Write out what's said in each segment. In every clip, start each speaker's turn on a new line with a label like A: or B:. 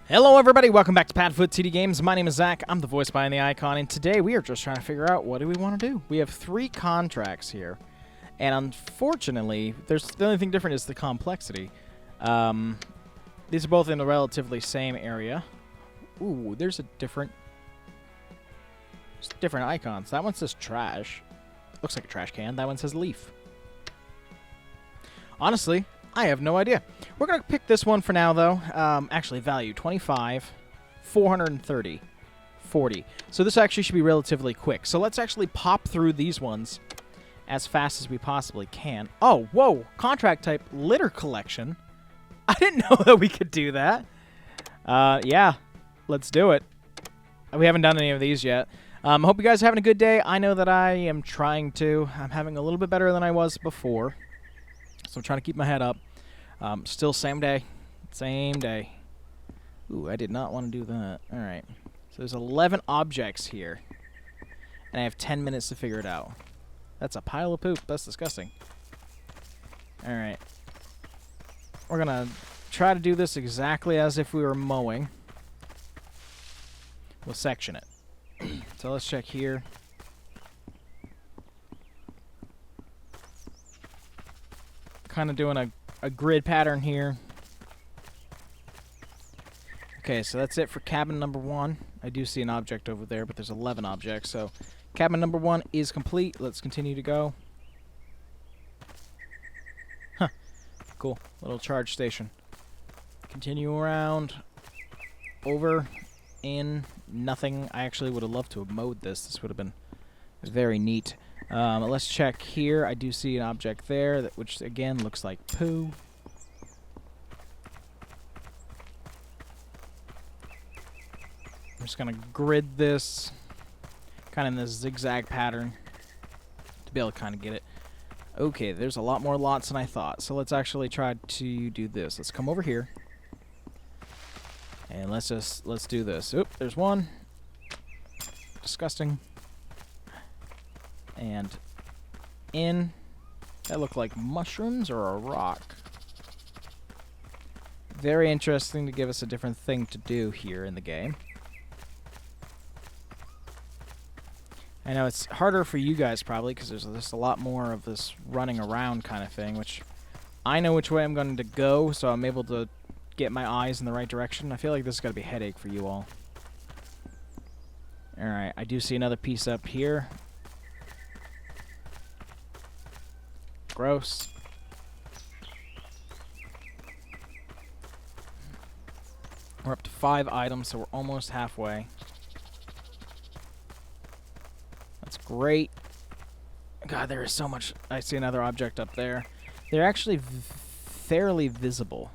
A: Hello everybody, welcome back to PadFootTD Games. My name is Zach, I'm the voice behind the icon, and today we are just trying to figure out what do we want to do. We have 3 contracts here, and unfortunately, the only thing different is the complexity. These are both in the relatively same area. Ooh, there's different icons. That one says trash. Looks like a trash can. That one says leaf. Honestly, I have no idea. We're going to pick this one for now, though. Actually, value 25, 430, 40. So this actually should be relatively quick. So let's actually pop through these ones as fast as we possibly can. Oh, whoa. Contract type, litter collection. I didn't know that we could do that. Yeah, let's do it. We haven't done any of these yet. I hope you guys are having a good day. I know that I am trying to. I'm having a little bit better than I was before. So I'm trying to keep my head up. Still same day. Same day. Ooh, I did not want to do that. Alright. So there's 11 objects here. And I have 10 minutes to figure it out. That's a pile of poop. That's disgusting. Alright. We're going to try to do this exactly as if we were mowing. We'll section it. So let's check here. Kind of doing a grid pattern here. Okay, so that's it for cabin number 1. I do see an object over there, but there's 11 objects, so cabin number 1 is complete. Let's continue to go. Huh. Cool. Little charge station. Continue around. Over. In. Nothing. I actually would have loved to have mowed this. This would have been very neat. Let's check here. I do see an object there, which again looks like poo. I'm just going to grid this kind of in this zigzag pattern to be able to kind of get it. Okay, there's a lot more lots than I thought. So let's actually try to do this. Let's come over here. And let's do this. Oop, there's one. Disgusting. And in. That looked like mushrooms or a rock. Very interesting to give us a different thing to do here in the game. I know it's harder for you guys probably because there's just a lot more of this running around kind of thing, which I know which way I'm going to go, so I'm able to get my eyes in the right direction. I feel like this is going to be a headache for you all. Alright, I do see another piece up here. Gross. We're up to 5 items, so we're almost halfway. That's great. God, there is so much. I see another object up there. They're actually fairly visible.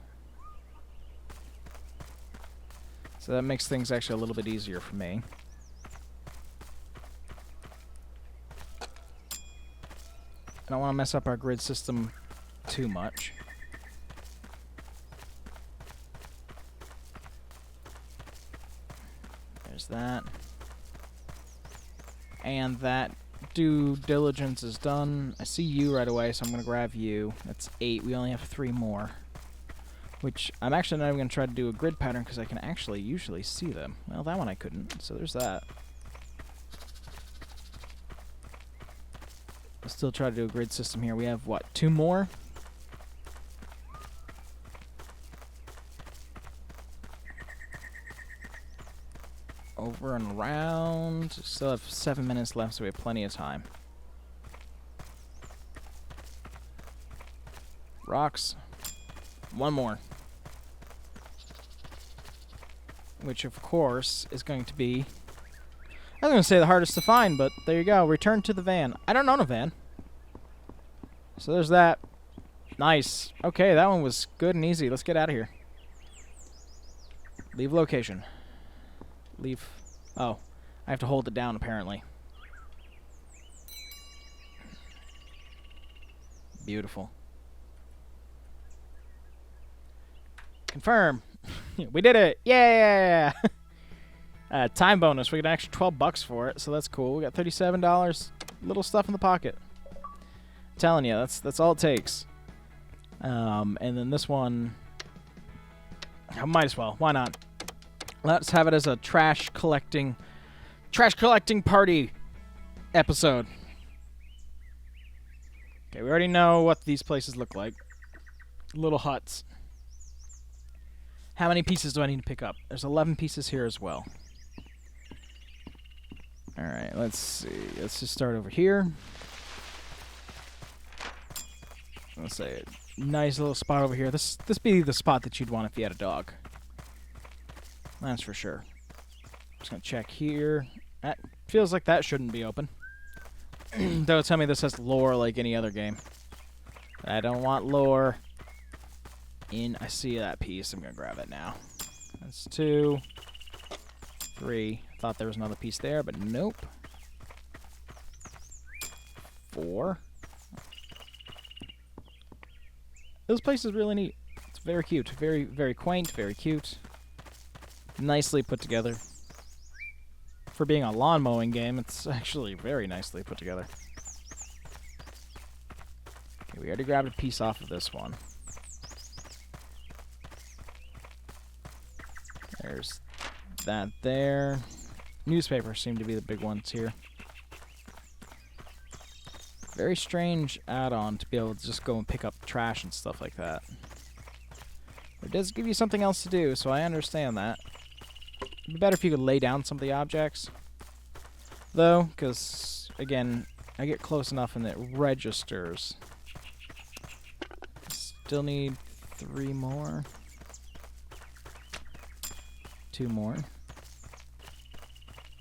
A: So that makes things actually a little bit easier for me. I don't want to mess up our grid system too much. There's that. And that due diligence is done. I see you right away, so I'm going to grab you. That's 8. We only have 3 more. Which I'm actually not even going to try to do a grid pattern because I can actually usually see them. Well, that one I couldn't, so there's that. I'll still try to do a grid system here. We have, what, 2 more? Over and around. Still have 7 minutes left, so we have plenty of time. Rocks. 1 more. Which, of course, is going to be... I was going to say the hardest to find, but there you go. Return to the van. I don't own a van. So there's that. Nice. Okay, that one was good and easy. Let's get out of here. Leave location. Leave. Oh, I have to hold it down, apparently. Beautiful. Confirm. We did it. Yeah. Time bonus. We get an extra $12 for it, so that's cool. We got $37. Little stuff in the pocket. I'm telling you, that's all it takes. And then this one, I might as well. Why not? Let's have it as a trash collecting party episode. Okay, we already know what these places look like. Little huts. How many pieces do I need to pick up? There's 11 pieces here as well. Alright, let's see. Let's just start over here. Let's say a nice little spot over here. This be the spot that you'd want if you had a dog. That's for sure. Just gonna check here. That feels like that shouldn't be open. Don't tell me this has lore like any other game. I don't want lore. I see that piece. I'm gonna grab it now. That's 2, 3. Thought there was another piece there, but nope. 4. This place is really neat. It's very cute. Very, very quaint. Very cute. Nicely put together. For being a lawn mowing game, it's actually very nicely put together. Okay, we already grabbed a piece off of this one. There's that there. Newspapers seem to be the big ones here. Very strange add-on to be able to just go and pick up trash and stuff like that. It does give you something else to do, so I understand that. It'd be better if you could lay down some of the objects, though, because, again, I get close enough and it registers. Still need 3 more. 2 more.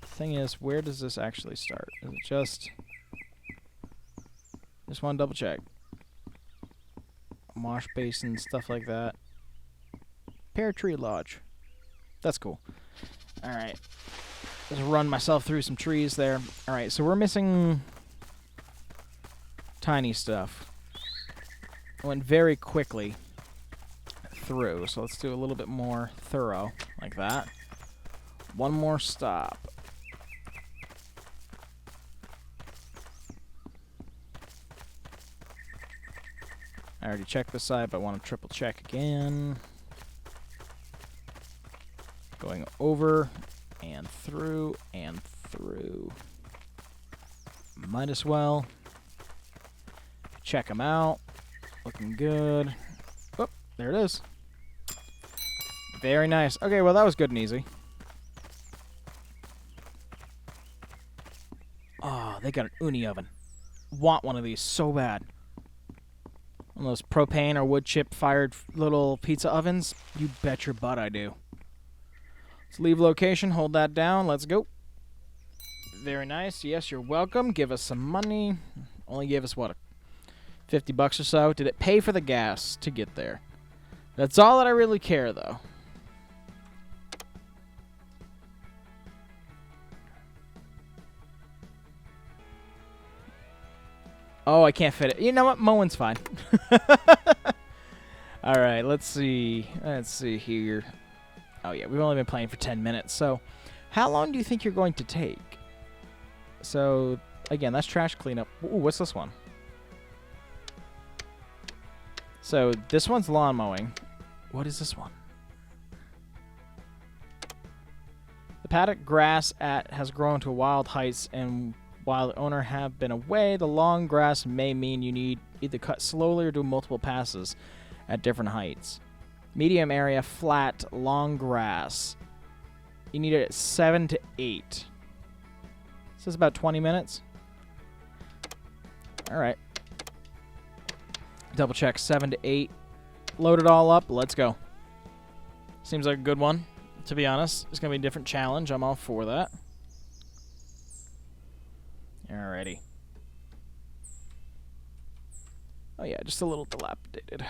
A: Thing is, where does this actually start? Is it just want to double check. Wash basin, stuff like that. Pear Tree Lodge. That's cool. Alright. Just run myself through some trees there. Alright, so we're missing tiny stuff. Went very quickly through, so let's do a little bit more thorough, like that. One more stop. I already checked this side, but I want to triple check again. Going over and through and through. Might as well check them out. Looking good. Oh, there it is. Very nice. Okay, well, that was good and easy. Oh, they got an uni oven. Want one of these so bad. One of those propane or wood chip fired little pizza ovens. You bet your butt I do. Let's leave location. Hold that down. Let's go. Very nice. Yes, you're welcome. Give us some money. Only gave us, what, $50 or so? Did it pay for the gas to get there? That's all that I really care, though. Oh, I can't fit it. You know what? Mowing's fine. Alright, let's see. Let's see here. Oh, yeah, we've only been playing for 10 minutes. So, how long do you think you're going to take? So, again, that's trash cleanup. Ooh, what's this one? So, this one's lawn mowing. What is this one? The paddock grass has grown to wild heights, and while the owner have been away, the long grass may mean you need either cut slowly or do multiple passes at different heights. Medium area, flat, long grass. You need it at 7 to 8. This is about 20 minutes. Alright. Double check, 7 to 8. Load it all up, let's go. Seems like a good one, to be honest. It's going to be a different challenge, I'm all for that. Alrighty. Oh yeah, just a little dilapidated.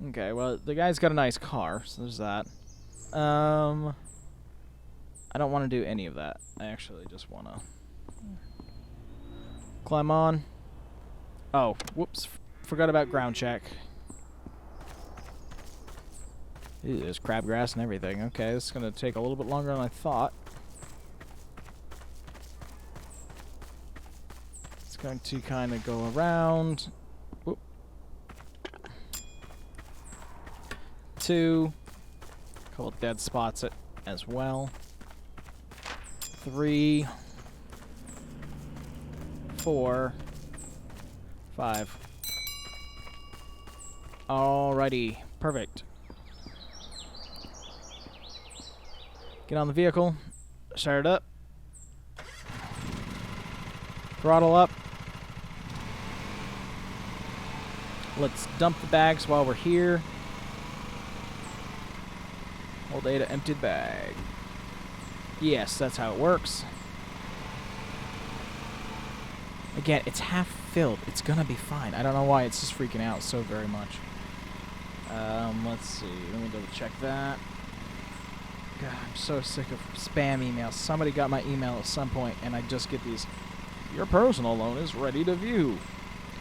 A: Okay, well, the guy's got a nice car, so there's that. I don't want to do any of that. I actually just want to climb on. Oh, whoops. Forgot about ground check. Ew, there's crabgrass and everything. Okay, this is going to take a little bit longer than I thought. It's going to kind of go around. Whoop. 2. couple dead spots as well. 3, 4, 5. Alrighty, perfect. Get on the vehicle, start it up, throttle up. Let's dump the bags while we're here. Hold A to empty the bag. Yes, that's how it works. Again, it's half filled. It's gonna be fine. I don't know why it's just freaking out so very much. Let's see. Let me double check that. God, I'm so sick of spam emails. Somebody got my email at some point, and I just get these. Your personal loan is ready to view.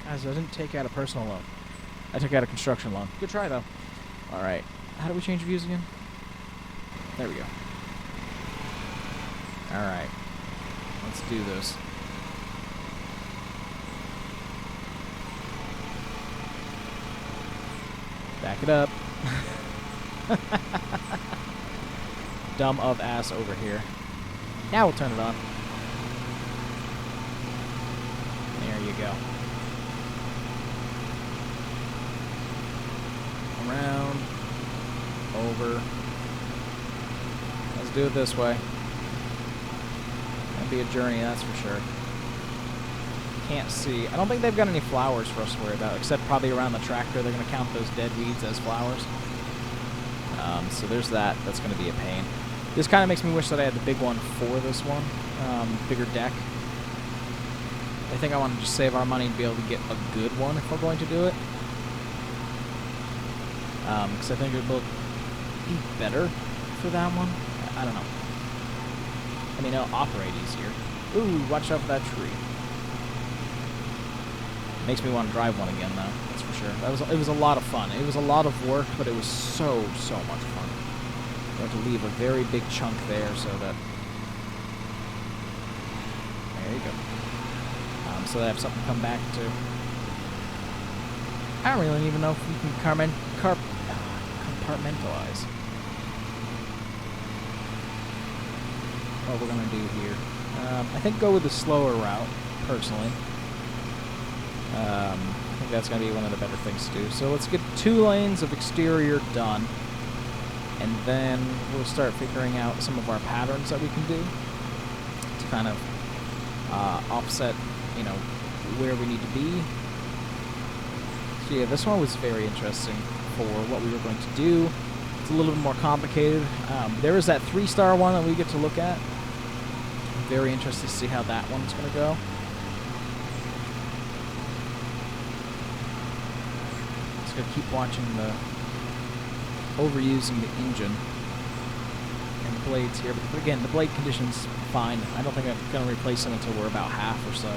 A: Guys, I didn't take out a personal loan. I took out a construction loan. Good try, though. All right. How do we change views again? There we go. All right. Let's do this. Back it up. Dumb of ass over here. Now we'll turn it on. There you go. Around. Over. Let's do it this way. Gonna be a journey, that's for sure. Can't see. I don't think they've got any flowers for us to worry about, except probably around the tractor. They're going to count those dead weeds as flowers. So there's that. That's going to be a pain. This kind of makes me wish that I had the big one for this one. Bigger deck. I think I want to just save our money and be able to get a good one if we're going to do it. Because I think it will be better for that one. I don't know. I mean, it'll operate easier. Ooh, watch out for that tree. Makes me want to drive one again, though. That's for sure. It was a lot of fun. It was a lot of work, but it was so much fun. I had to leave a very big chunk there, so that there you go. So that I have something to come back to. I don't really even know if we can compartmentalize what we're gonna do here. I think go with the slower route, personally. I think that's going to be one of the better things to do. So let's get 2 lanes of exterior done. And then we'll start figuring out some of our patterns that we can do to kind of offset, you know, where we need to be. So yeah, this one was very interesting for what we were going to do. It's a little bit more complicated. There is that 3-star one that we get to look at. I'm very interested to see how that one's going to go. Gonna keep watching the overusing the engine and the blades here, but again, the blade condition's fine. I don't think I'm gonna replace them until we're about half or so.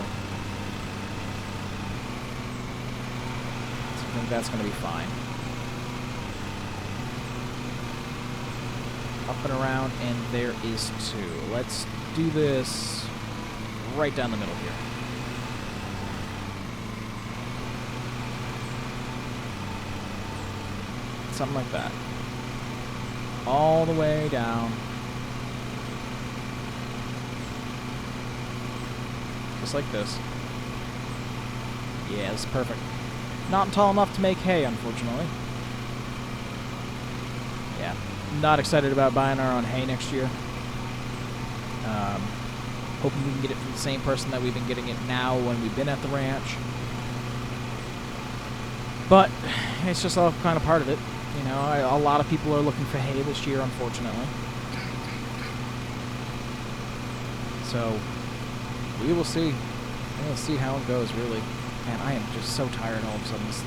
A: So I think that's gonna be fine. Up and around, and there is 2. Let's do this right down the middle here. Something like that. All the way down. Just like this. Yeah, it's perfect. Not tall enough to make hay, unfortunately. Yeah. Not excited about buying our own hay next year. Hoping we can get it from the same person that we've been getting it now when we've been at the ranch. But it's just all kind of part of it. You know, a lot of people are looking for hay this year, unfortunately. So, we will see. We'll see how it goes, really. Man, I am just so tired all of a sudden. This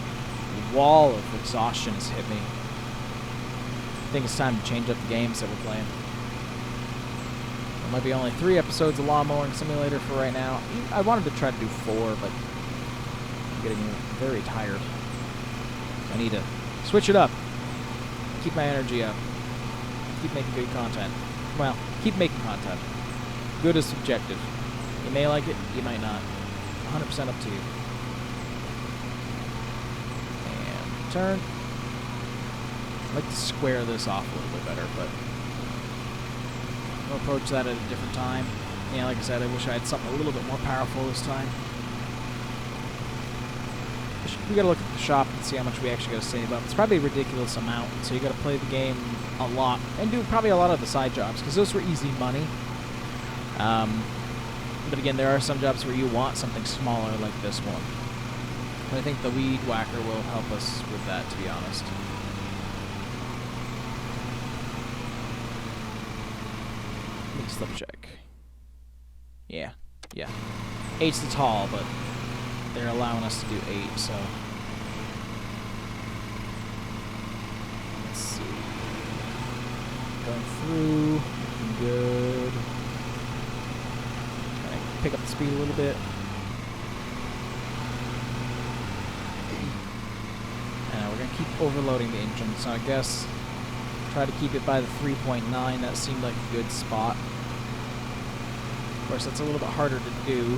A: wall of exhaustion has hit me. I think it's time to change up the games that we're playing. There might be only 3 episodes of Lawn Mowing Simulator for right now. I wanted to try to do 4, but I'm getting very tired. I need to switch it up. Keep my energy up. Keep making good content. Well, keep making content. Good is subjective. You may like it, you might not. 100% up to you. And turn. I'd like to square this off a little bit better, but we'll approach that at a different time. Yeah, like I said, I wish I had something a little bit more powerful this time. We gotta look at the shop and see how much we actually gotta save up. It's probably a ridiculous amount, so you gotta play the game a lot and do probably a lot of the side jobs, because those were easy money. But again, there are some jobs where you want something smaller like this one. But I think the weed whacker will help us with that, to be honest. Let me slip check. Yeah. 8's the tall, but they're allowing us to do 8, so... Let's see. Going through, looking good. Trying to pick up the speed a little bit. And we're going to keep overloading the engine, so I guess try to keep it by the 3.9. That seemed like a good spot. Of course, that's a little bit harder to do.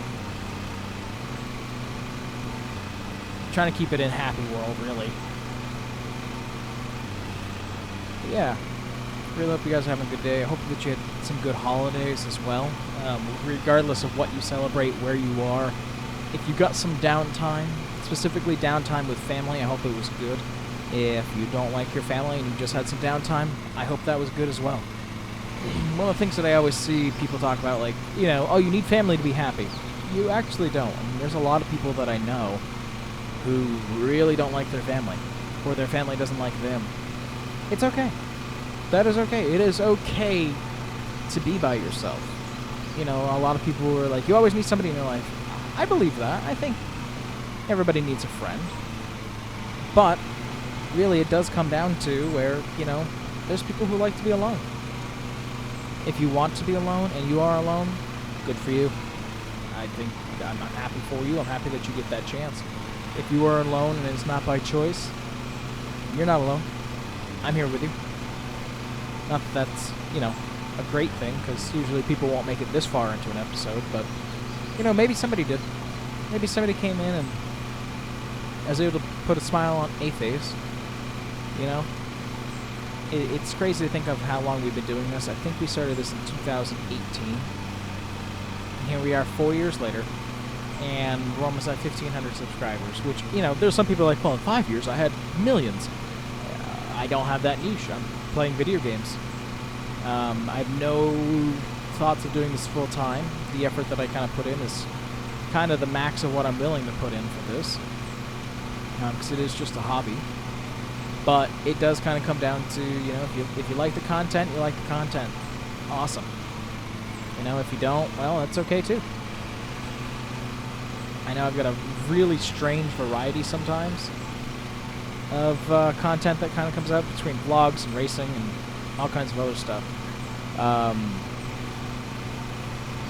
A: Trying to keep it in happy world, really. But yeah, really hope you guys are having a good day. I hope that you had some good holidays as well. Regardless of what you celebrate, where you are, if you got some downtime, specifically downtime with family, I hope it was good. If you don't like your family and you just had some downtime, I hope that was good as well. One of the things that I always see people talk about, like, you know, oh, you need family to be happy. You actually don't. I mean, there's a lot of people that I know who really don't like their family, or their family doesn't like them. It's okay. That is okay. It is okay to be by yourself. You know, a lot of people are like, you always need somebody in your life. I believe that. I think everybody needs a friend. But really, it does come down to where, you know, there's people who like to be alone. If you want to be alone and you are alone, good for you. I think I'm happy for you. I'm happy that you get that chance. If you are alone and it's not by choice, you're not alone. I'm here with you. Not that that's, you know, a great thing, because usually people won't make it this far into an episode, but, you know, maybe somebody did. Maybe somebody came in and was able to put a smile on a face, you know? It's crazy to think of how long we've been doing this. I think we started this in 2018. And here we are 4 years later, and we're almost at 1,500 subscribers, which, you know, there's some people are like, well, in 5 years I had millions. I don't have that niche. I'm playing video games. I have no thoughts of doing this full time. The effort that I kind of put in is kind of the max of what I'm willing to put in for this, because it is just a hobby. But it does kind of come down to, you know, if you like the content, you like the content. Awesome. You know, if you don't, well, that's okay too. I know I've got a really strange variety sometimes of content that kind of comes out between vlogs and racing and all kinds of other stuff.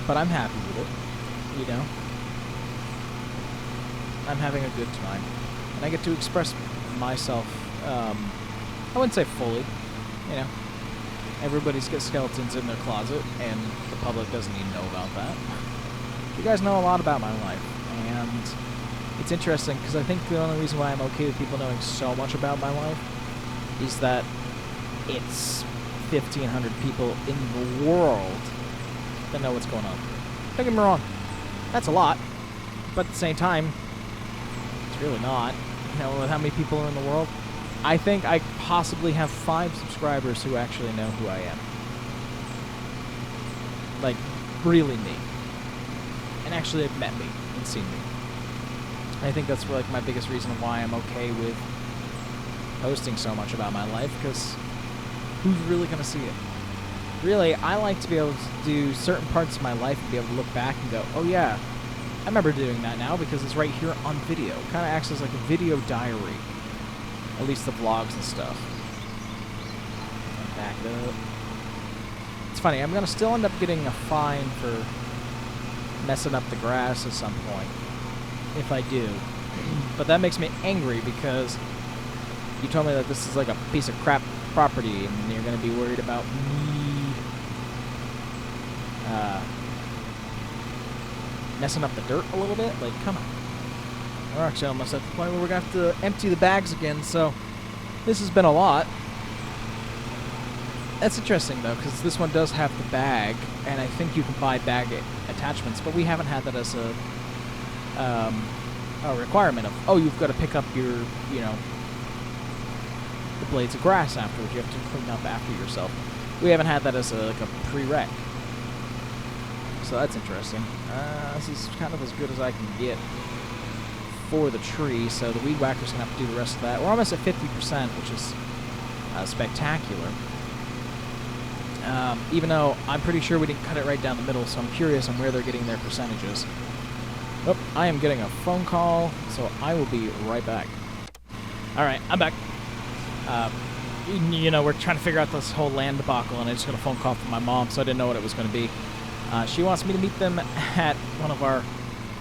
A: But I'm happy with it, you know. I'm having a good time. And I get to express myself, I wouldn't say fully, you know. Everybody's got skeletons in their closet, and the public doesn't even know about that. You guys know a lot about my life, and it's interesting, because I think the only reason why I'm okay with people knowing so much about my life is that it's 1,500 people in the world that know what's going on. Don't get me wrong, that's a lot, but at the same time, it's really not. You know, with how many people are in the world, I think I possibly have 5 subscribers who actually know who I am. Like, really me. And actually have met me and seen me. I think that's like my biggest reason why I'm okay with posting so much about my life, because who's really going to see it? Really, I like to be able to do certain parts of my life and be able to look back and go, oh yeah, I remember doing that now because it's right here on video. It kind of acts as like a video diary. At least the vlogs and stuff. Back it up. It's funny, I'm going to still end up getting a fine for messing up the grass at some point. If I do. But that makes me angry because you told me that this is like a piece of crap property and you're going to be worried about me messing up the dirt a little bit? Like, come on. We're actually almost at the point where we're going to have to empty the bags again, so this has been a lot. That's interesting, though, because this one does have the bag, and I think you can buy bag attachments, but we haven't had that as a requirement of, oh, you've got to pick up your, you know, the blades of grass afterwards. You have to clean up after yourself. We haven't had that as like a prereq. So that's interesting. This is kind of as good as I can get for the tree, so the weed whacker's going to have to do the rest of that. We're almost at 50%, which is spectacular. Even though I'm pretty sure we didn't cut it right down the middle, so I'm curious on where they're getting their percentages. Oh, I am getting a phone call, so I will be right back. Alright, I'm back. You know, we're trying to figure out this whole land debacle, and I just got a phone call from my mom, so I didn't know what it was going to be. She wants me to meet them at one of our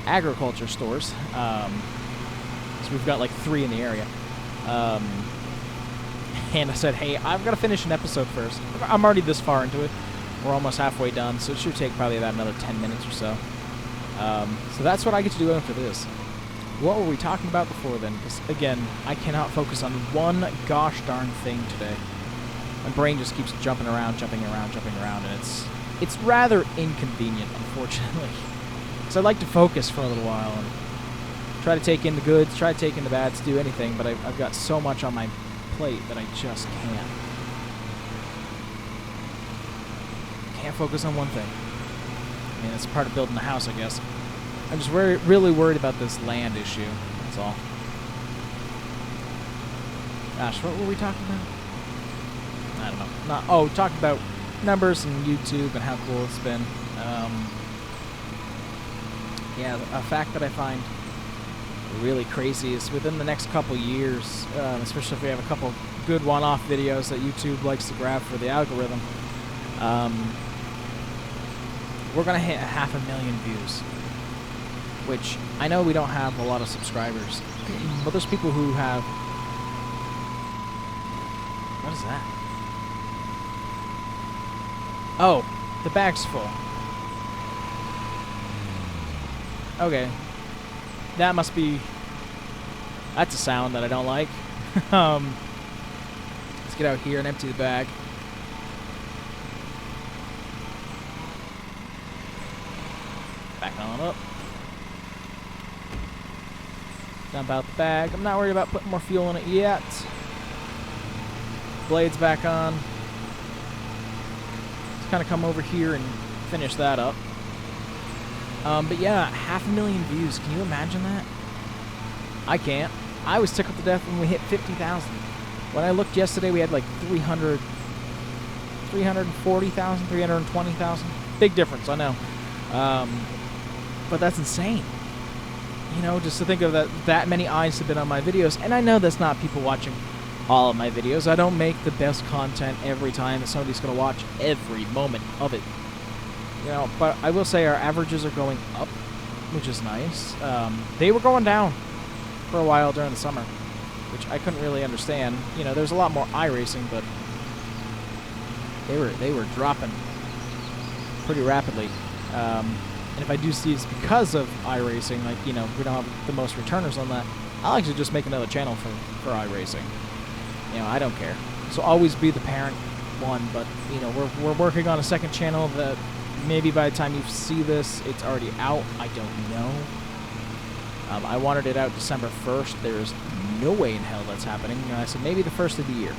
A: agriculture stores. So we've got like 3 in the area. And I said, hey, I've got to finish an episode first. I'm already this far into it. We're almost halfway done, so it should take probably about another 10 minutes or so. So that's what I get to do after this. What were we talking about before then? Because, again, I cannot focus on one gosh darn thing today. My brain just keeps jumping around, and it's rather inconvenient, unfortunately. Because I like to focus for a little while and try to take in the goods, try to take in the bads, do anything, but I've got so much on my plate that I just can't. Can't focus on one thing. I mean, it's part of building the house, I guess. I'm just really worried about this land issue. That's all. Gosh, what were we talking about? I don't know. Oh, talking about numbers and YouTube and how cool it's been. Yeah, a fact that I find really crazy is within the next couple years, especially if we have a couple good one-off videos that YouTube likes to grab for the algorithm, we're going to hit 500,000 views, which I know we don't have a lot of subscribers, but there's people who have... What is that? Oh, the bag's full. Okay. That must be... That's a sound that I don't like. Let's get out here and empty the bag. Back on up. Dump out the bag. I'm not worried about putting more fuel in it yet. Blades back on. Let's kind of come over here and finish that up. But yeah, 500,000 views. Can you imagine that? I can't. I was tickled to death when we hit 50,000. When I looked yesterday, we had like 340,000, 320,000. Big difference, I know. But that's insane. You know, just to think of that many eyes have been on my videos. And I know that's not people watching all of my videos. I don't make the best content every time that somebody's going to watch every moment of it. You know, but I will say our averages are going up, which is nice. They were going down for a while during the summer, which I couldn't really understand. You know, there's a lot more iRacing, but they were dropping pretty rapidly. And if I do see it's because of iRacing, like, you know, we don't have the most returners on that, I'll actually just make another channel for iRacing. You know, I don't care. So always be the parent one, but, you know, we're working on a second channel that maybe by the time you see this, it's already out. I don't know. I wanted it out December 1st. There's no way in hell that's happening. I said maybe the first of the year.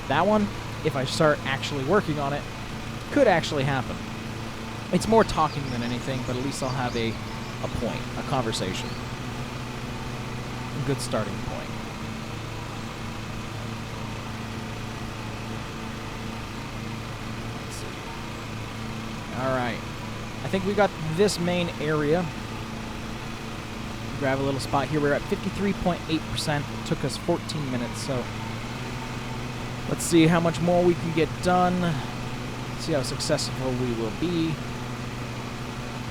A: That one, if I start actually working on it, could actually happen. It's more talking than anything, but at least I'll have a point, a conversation. A good starting point. Let's see. Alright. I think we got this main area. Grab a little spot here. We're at 53.8%. It took us 14 minutes, so let's see how much more we can get done. See how successful we will be.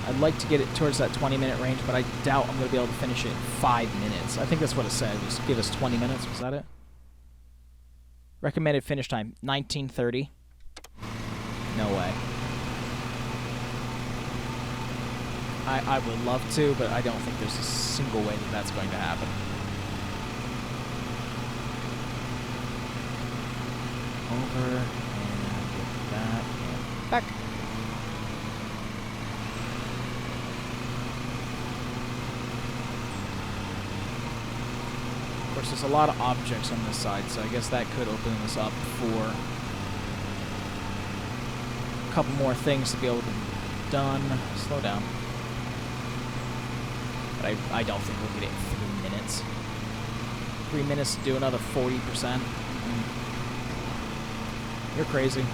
A: I'd like to get it towards that 20-minute range, but I doubt I'm going to be able to finish it in 5 minutes. I think that's what it said. Just give us 20 minutes. Was that it? Recommended finish time, 19:30. No way. I would love to, but I don't think there's a single way that that's going to happen. Over and Back. Of course, there's a lot of objects on this side, so I guess that could open this up for a couple more things to be able to be done. Slow down. But I don't think we'll get it in 3 minutes. 3 minutes to do another 40%. You're crazy.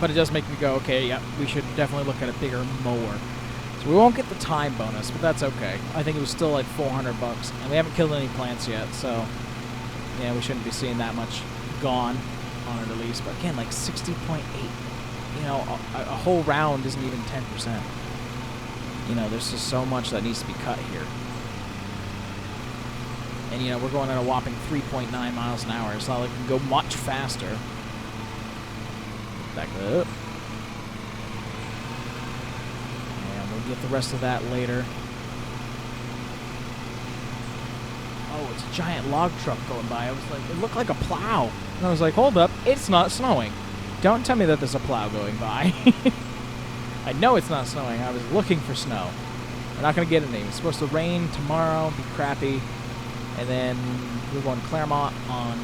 A: But it does make me go, okay, yeah, we should definitely look at a bigger mower. So we won't get the time bonus, but that's okay. I think it was still like $400, and we haven't killed any plants yet, so yeah, we shouldn't be seeing that much gone on it at least. But again, like 60.8. You know, a whole round isn't even 10%. You know, there's just so much that needs to be cut here. And, you know, we're going at a whopping 3.9 miles an hour. It's not like we can go much faster. Back up. And we'll get the rest of that later. Oh, it's a giant log truck going by. I was like, it looked like a plow. And I was like, hold up, it's not snowing. Don't tell me that there's a plow going by. I know it's not snowing. I was looking for snow. We're not going to get any. It's supposed to rain tomorrow, be crappy. And then we're going to Claremont on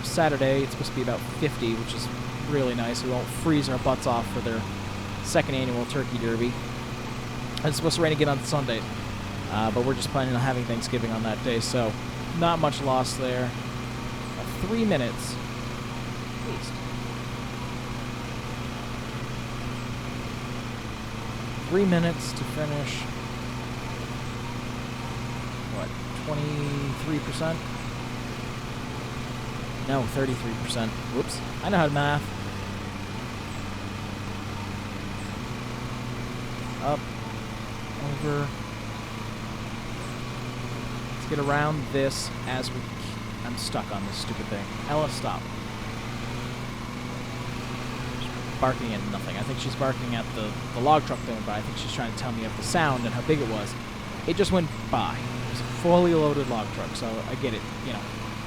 A: Saturday. It's supposed to be about 50, which is really nice. We won't freeze our butts off for their second annual turkey derby. And it's supposed to rain again on Sunday. But we're just planning on having Thanksgiving on that day, so not much loss there. 3 minutes. At least. 3 minutes to finish. What, 23%? No, 33%. Whoops. I know how to math. Up. Over. Let's get around this as we... I'm stuck on this stupid thing. Ella, stop. Barking at nothing. I think she's barking at the log truck going by. I think she's trying to tell me of the sound and how big it was. It just went by. It was a fully loaded log truck, so I get it. You know,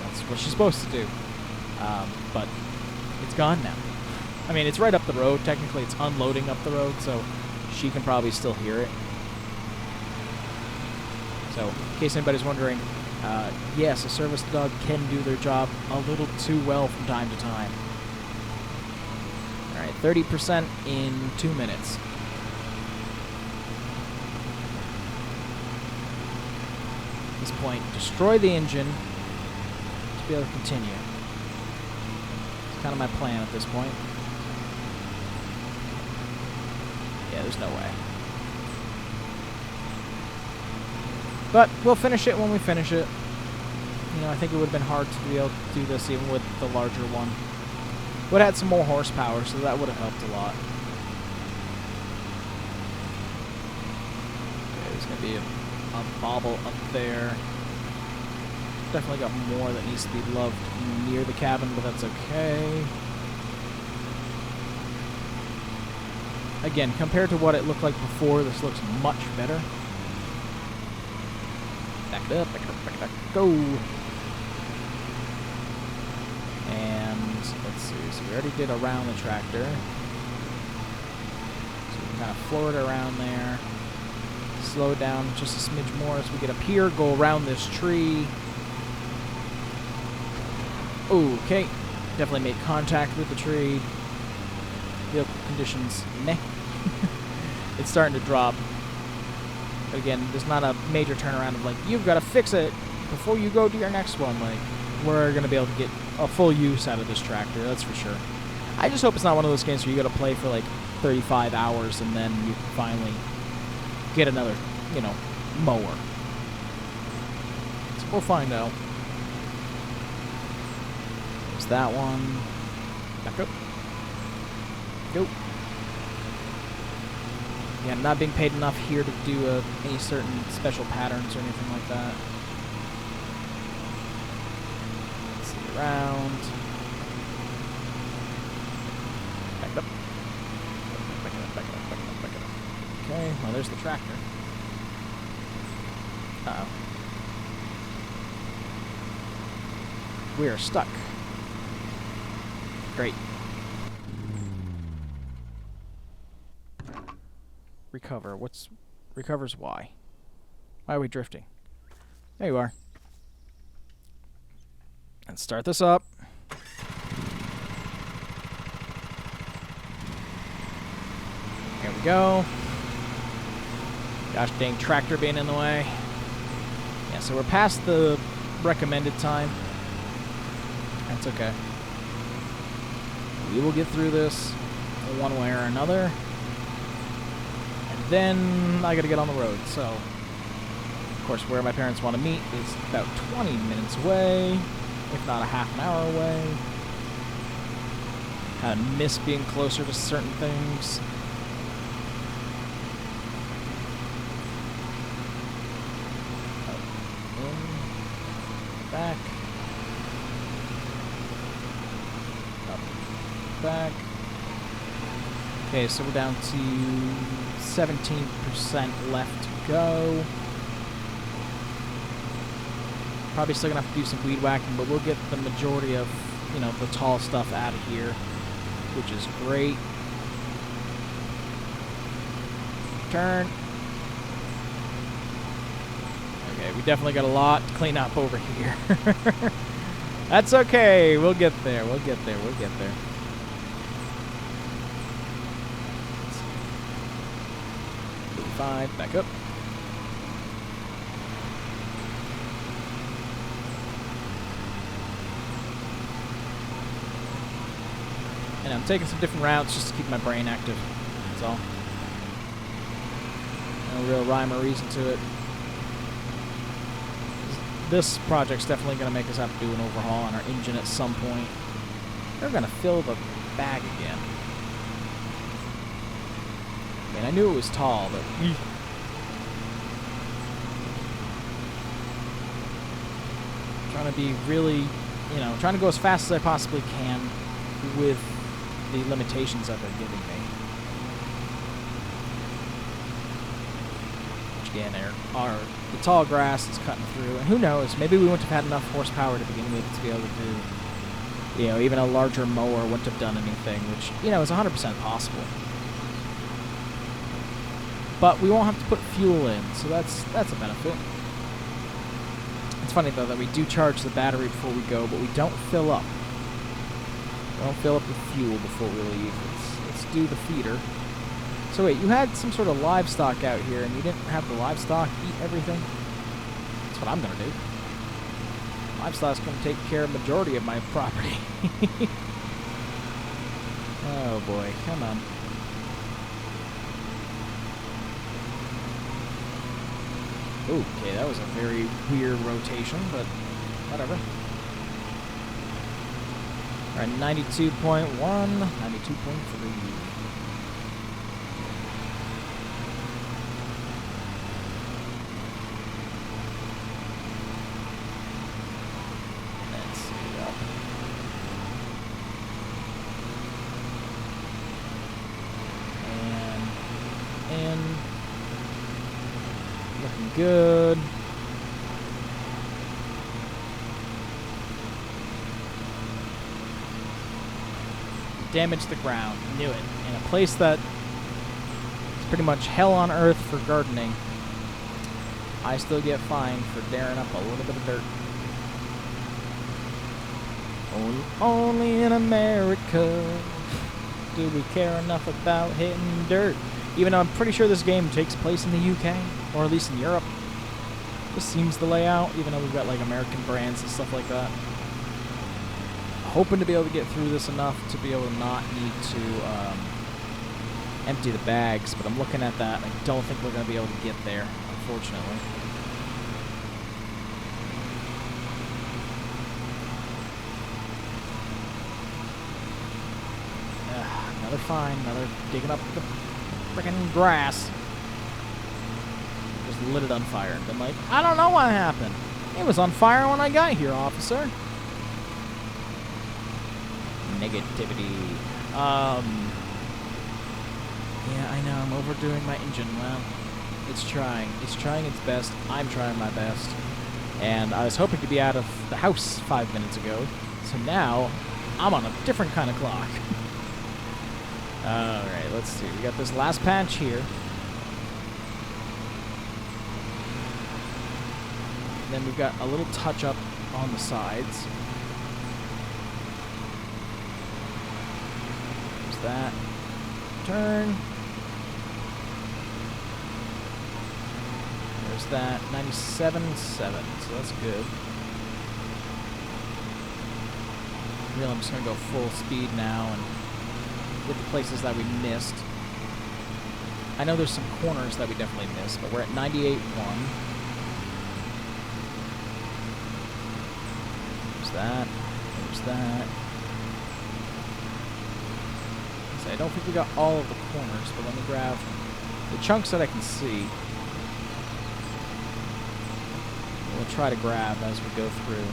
A: that's what she's supposed to do. But it's gone now. I mean, it's right up the road. Technically, it's unloading up the road, so she can probably still hear it. So, in case anybody's wondering, yes, a service dog can do their job a little too well from time to time. Alright, 30% in 2 minutes. At this point, destroy the engine to be able to continue. It's kind of my plan at this point. Yeah, there's no way. But we'll finish it when we finish it. You know, I think it would have been hard to be able to do this even with the larger one. Would have had some more horsepower, so that would have helped a lot. Okay, there's going to be a bobble up there. Definitely got more that needs to be loved near the cabin, but that's okay. Again, compared to what it looked like before, this looks much better. Back it up, back it up, back it up, go! And let's see, so we already did around the tractor. So we can kind of floor it around there. Slow down just a smidge more as we get up here, go around this tree. Okay, definitely made contact with the tree. Vehicle conditions, meh. It's starting to drop. But again, there's not a major turnaround of like, you've got to fix it before you go to your next one. Like, we're going to be able to get a full use out of this tractor, that's for sure. I just hope it's not one of those games where you got to play for like 35 hours and then you can finally get another, you know, mower. So we'll find out. There's that one. Back up. Go. Yeah, I'm not being paid enough here to do any certain special patterns or anything like that. Let's see, around. Back up. Back it up, back it up, back it up, back it up. Okay, well, there's the tractor. Uh-oh. We are stuck. Great. recover. Recovers why? Why are we drifting? There you are. Let's start this up. There we go. Gosh dang tractor being in the way. Yeah, so we're past the recommended time. That's okay. We will get through this one way or another. And then I gotta get on the road, so of course where my parents want to meet is about 20 minutes away, if not a half an hour away. Kind of miss being closer to certain things. Back. Up. Back. Okay, so we're down to 17% left to go. Probably still gonna have to do some weed whacking, but we'll get the majority of, you know, the tall stuff out of here, which is great. Turn. Okay, we definitely got a lot to clean up over here. That's okay. We'll get there. We'll get there. We'll get there. 5, back up. And I'm taking some different routes just to keep my brain active. That's all. No real rhyme or reason to it. This project's definitely going to make us have to do an overhaul on our engine at some point. We're going to fill the bag again. And I knew it was tall, but... trying to be really, you know, trying to go as fast as I possibly can with the limitations that they're giving me. Which again, the tall grass is cutting through, and who knows, maybe we wouldn't have had enough horsepower to begin with to be able to do, you know, even a larger mower wouldn't have done anything, which, you know, is 100% possible. But we won't have to put fuel in, so that's a benefit. It's funny, though, that we do charge the battery before we go, but we don't fill up. We don't fill up with fuel before we leave. Let's do the feeder. So wait, you had some sort of livestock out here, and you didn't have the livestock eat everything? That's what I'm going to do. Livestock's going to take care of the majority of my property. Oh, boy. Come on. Okay, that was a very weird rotation, but whatever. All right, 92.1, 92.3. Let's see up. And looking good. Damage the ground. Knew it. In a place that is pretty much hell on earth for gardening, I still get fined for daring up a little bit of dirt. Only in America do we care enough about hitting dirt. Even though I'm pretty sure this game takes place in the UK, or at least in Europe. This seems the layout, even though we've got like American brands and stuff like that. Hoping to be able to get through this enough to be able to not need to empty the bags, but I'm looking at that and I don't think we're going to be able to get there, unfortunately. Another fine, another digging up the frickin' grass. Just lit it on fire and been like, I don't know what happened. It was on fire when I got here, officer. Negativity. Yeah, I know, I'm overdoing my engine. Well, it's trying. It's trying its best. I'm trying my best. And I was hoping to be out of the house 5 minutes ago. So now, I'm on a different kind of clock. Alright, let's see. We got this last patch here. And then we've got a little touch up on the sides. There's that. Turn. There's that. 97.7, so that's good. Really, I'm just going to go full speed now and get the places that we missed. I know there's some corners that we definitely missed, but we're at 98.1. There's that. There's that. So I don't think we got all of the corners, but let me grab the chunks that I can see. We'll try to grab as we go through.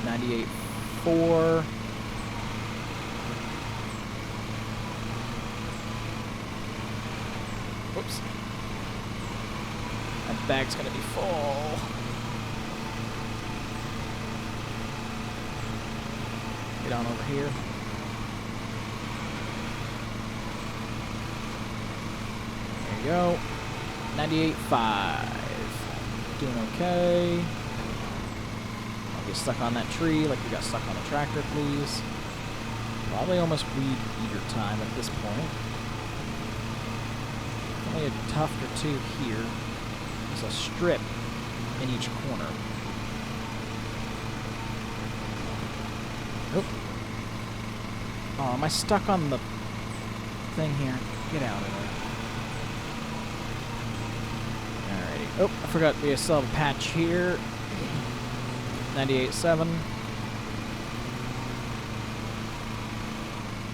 A: 98.4. Whoops. That bag's gonna be full. Get on over here. There you go. 98.5. Doing okay. I'll get stuck on that tree like we got stuck on the tractor, please. Probably almost weed eater time at this point. Only a tuft or two here. There's a strip in each corner. Nope. Oh, am I stuck on the thing here? Get out of there. Alrighty. Oh, I forgot we still have a patch here. 98.7.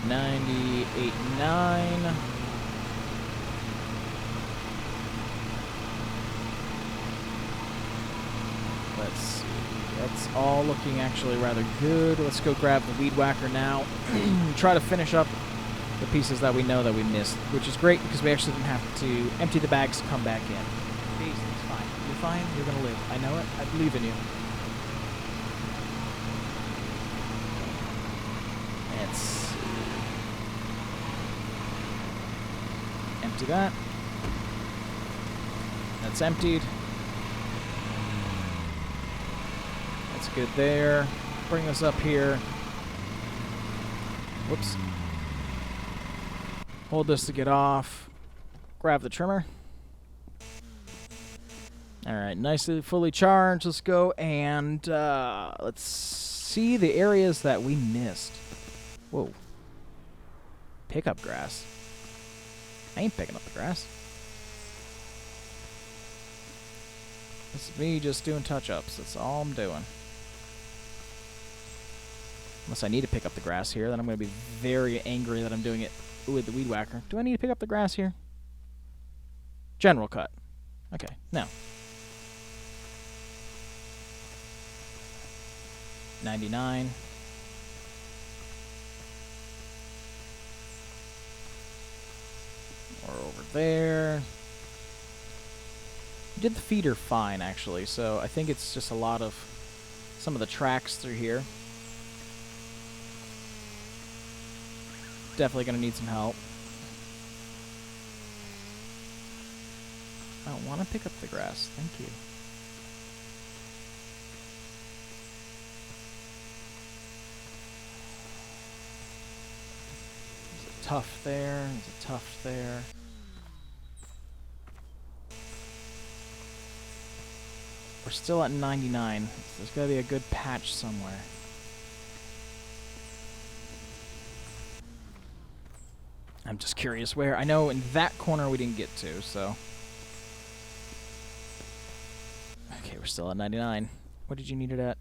A: 98.9. Let's see. That's all looking actually rather good. Let's go grab the weed whacker now. Try to finish up the pieces that we know that we missed, which is great because we actually didn't have to empty the bags to come back in. Daisy, it's fine. You're fine. You're going to live. I know it. I believe in you. Let's see. Empty that. That's emptied. That's good there. Bring this up here. Whoops. Hold this to get off. Grab the trimmer. Alright, nicely fully charged. Let's go and let's see the areas that we missed. Whoa. Pick up grass. I ain't picking up the grass. This is me just doing touch-ups. That's all I'm doing. Unless I need to pick up the grass here, then I'm going to be very angry that I'm doing it with the weed whacker. Do I need to pick up the grass here? General cut. Okay, now. 99. Or over there. We did the feeder fine, actually, so I think it's just a lot of some of the tracks through here. Definitely going to need some help. I don't want to pick up the grass. Thank you. There's a tuft there. There's a tuft there. We're still at 99. So there's got to be a good patch somewhere. I'm just curious where. I know in that corner we didn't get to, so. Okay, we're still at 99. What did you need it at?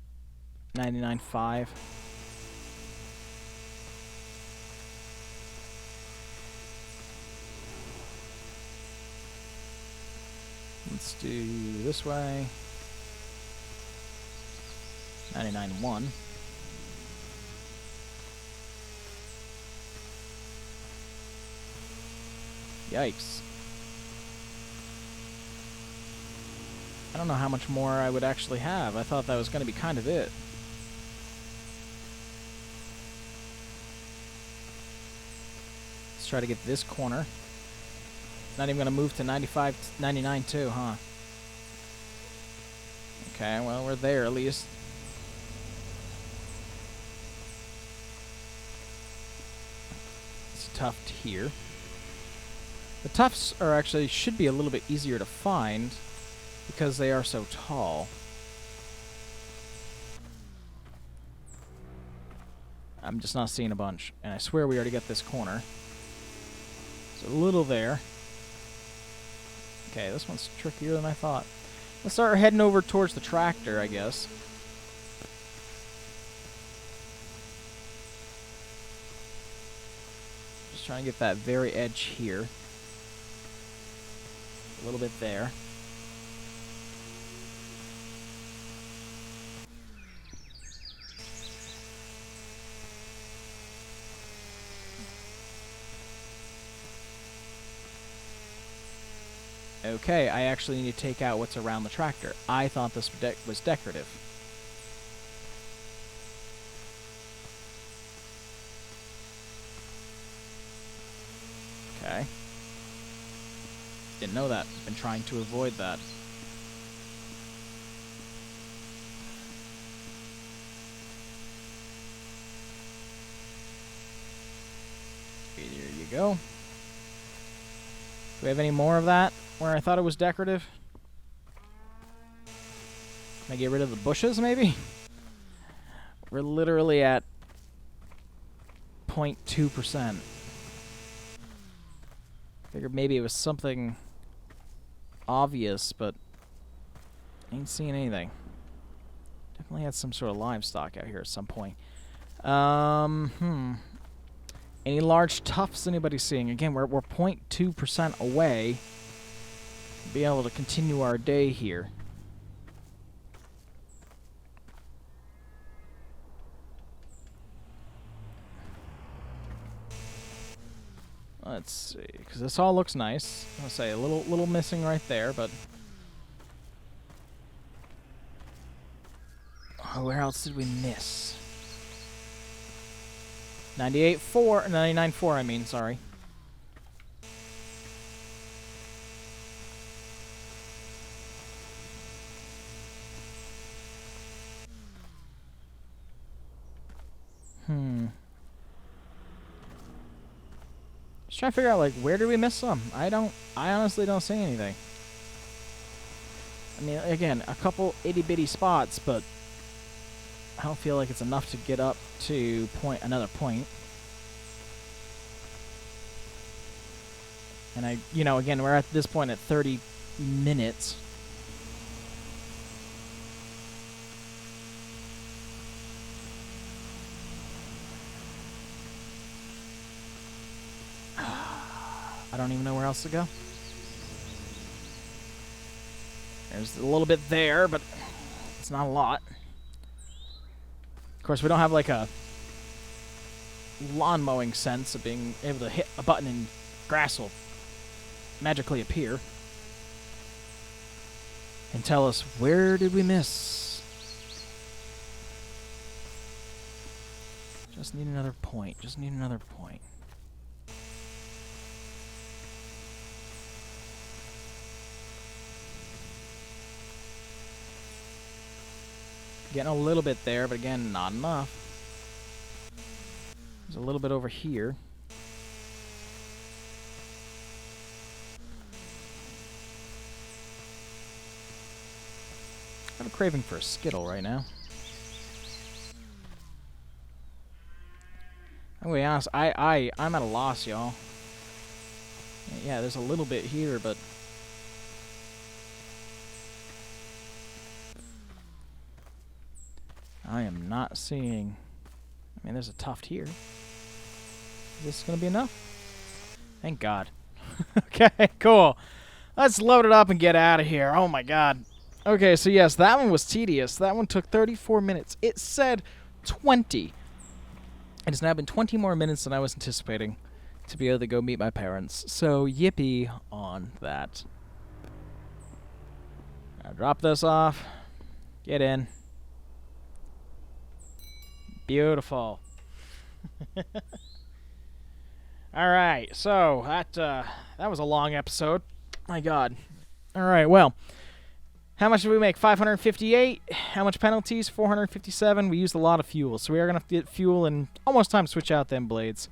A: 99.5. Let's do this way. 99.1. Yikes. I don't know how much more I would actually have. I thought that was going to be kind of it. Let's try to get this corner. Not even going to move to 95, 99 too, huh? Okay, well, we're there at least. It's a tuft here. The tufts are actually should be a little bit easier to find because they are so tall. I'm just not seeing a bunch, and I swear we already got this corner. There's a little there. Okay, this one's trickier than I thought. Let's start heading over towards the tractor, I guess. Just trying to get that very edge here. A little bit there. Okay, I actually need to take out what's around the tractor. I thought this was decorative. Okay. Didn't know that. Been trying to avoid that. Okay, there you go. Do we have any more of that? Where I thought it was decorative? Can I get rid of the bushes, maybe? We're literally at 0.2%. Figured maybe it was something obvious, but I ain't seeing anything. Definitely had some sort of livestock out here at some point. Any large tufts anybody seeing? Again, we're 0.2% away. Be able to continue our day here. Let's see, because this all looks nice. I'll say a little missing right there, but oh, where else did we miss? 98.4, 99.4. I mean, sorry. Just trying to figure out, like, where did we miss some? I honestly don't see anything. I mean, again, a couple itty-bitty spots, but I don't feel like it's enough to get up to another point. And again, we're at this point at 30 minutes. I don't even know where else to go. There's a little bit there, but it's not a lot. Of course, we don't have like a lawn mowing sense of being able to hit a button and grass will magically appear and tell us where did we miss. Just need another point. Just need another point. Getting a little bit there, but again, not enough. There's a little bit over here. I have a craving for a Skittle right now. I'm gonna be honest, I'm at a loss, y'all. Yeah, there's a little bit here, but I am not seeing. I mean, there's a tuft here. Is this gonna be enough? Thank God. Okay, cool. Let's load it up and get out of here. Oh my God. Okay, so yes, that one was tedious. That one took 34 minutes. It said 20. It has now been 20 more minutes than I was anticipating to be able to go meet my parents. So, yippee on that. I'll drop this off. Get in. Beautiful. All right, so that was a long episode. My God. All right, well, How much did we make? 558. How much penalties? 457. We used a lot of fuel, so we are going to have to get fuel and almost time to switch out them blades.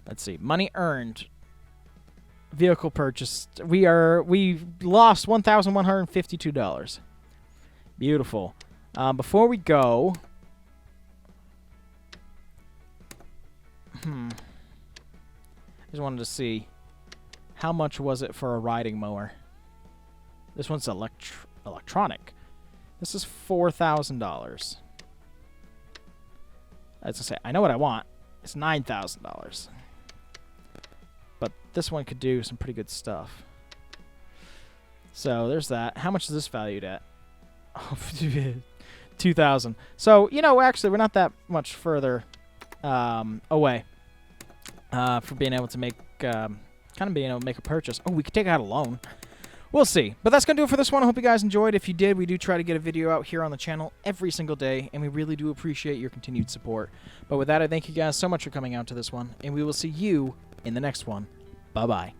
A: Let's see. Money earned. Vehicle purchased. We lost $1,152. Beautiful. Before we go, I just wanted to see how much was it for a riding mower. This one's electronic. This is $4,000. As I say, I know what I want. It's $9,000. But this one could do some pretty good stuff. So there's that. How much is this valued at? Oh, 2,000. So, you know, actually, we're not that much further away for being able to make, being able to make a purchase. Oh, we could take out a loan. We'll see. But that's going to do it for this one. I hope you guys enjoyed. If you did, we do try to get a video out here on the channel every single day, and we really do appreciate your continued support. But with that, I thank you guys so much for coming out to this one, and we will see you in the next one. Bye-bye.